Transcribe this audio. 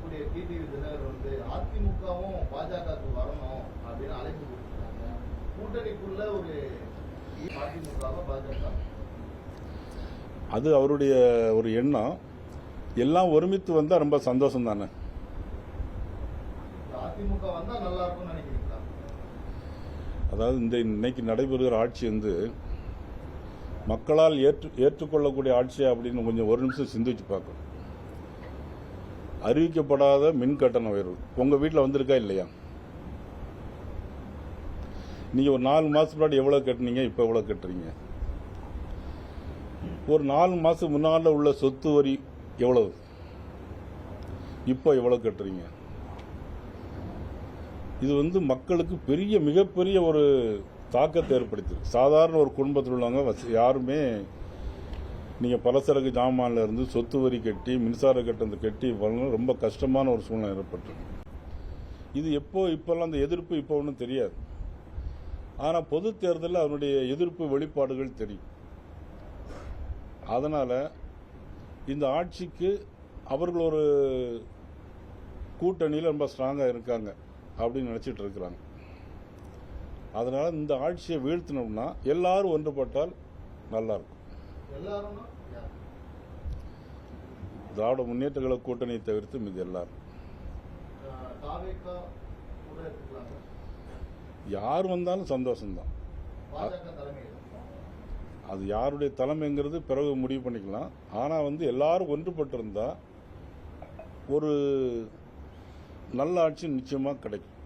இருக்கக்கூடிய டிடிவி தினகர் வந்து அதிமுகவும் பாஜகவுக்கு வரணும் அப்படின்னு அழைப்பு கொடுத்துருக்காங்க. கூட்டணிக்குள்ள ஒரு அதிமுக பாஜக அது அவருடைய ஒரு எண்ணம். எல்லாம் ஒருமித்து வந்தால் ரொம்ப சந்தோஷம் தானே. அதிமுக வந்தா நல்லா இருக்கும்னு நினைக்கிறீங்களா? அதாவது இன்னைக்கு நடைபெறுகிற ஆட்சி வந்து மக்களால் ஏற்றுக்கொள்ளக்கூடிய ஆட்சியா அப்படின்னு கொஞ்சம் ஒரு நிமிஷம் சிந்திச்சு பார்க்கணும். அறிவிக்கப்படாத மின் கட்டண உயர்வு உங்க வீட்டில் வந்திருக்கா இல்லையா? நீங்க ஒரு 4 மாசத்துக்கு முன்னாடி எவ்வளவு கட்டுனீங்க, இப்ப எவ்வளவு கட்டுறீங்க? ஒரு 4 மாசம் முன்னால உள்ள சொத்து வரி எவ்வளவு, இப்போ எவ்வளவு கட்டுறீங்க? இது வந்து மக்களுக்கு மிகப்பெரிய ஒரு தாக்கத்தை ஏற்படுத்திருக்கு. சாதாரண ஒரு குடும்பத்தில் உள்ளவங்க யாருமே நீங்கள் பலசரக்கு ஜாமான்ல இருந்து சொத்து வரி கட்டி மின்சார கட்டணத்தை கட்டி ரொம்ப கஷ்டமான ஒரு சூழ்நிலை ஏற்பட்டிருக்கு. இது இப்போல்லாம் அந்த எதிர்ப்பு இப்போ ஒன்றும் தெரியாது. ஆனால் பொது தேர்தலில் அதனுடைய எதிர்ப்பு வெளிப்பாடுகள் தெரியும். அதனால இந்த ஆட்சிக்கு அவர்கள் ஒரு கூட்டணியில் ரொம்ப ஸ்ட்ராங்காக இருக்காங்க அப்படின்னு நினைச்சிட்டு இருக்கிறாங்க. அதனால இந்த ஆட்சியை வீழ்த்தினோம்னா எல்லாரும் ஒன்றுபட்டால் நல்லா இருக்கும். திராவிட முன்னேற்ற கழக கூட்டணியை தவிர்த்து மீது எல்லாரும் யார் வந்தாலும் சந்தோஷம்தான். அது யாருடைய தலைமைங்கிறது பிறகு முடிவு பண்ணிக்கலாம். ஆனா எல்லாரும் ஒன்றுபட்டு இருந்தா ஒரு நல்ல ஆட்சி நிச்சயமா கிடைக்கும்.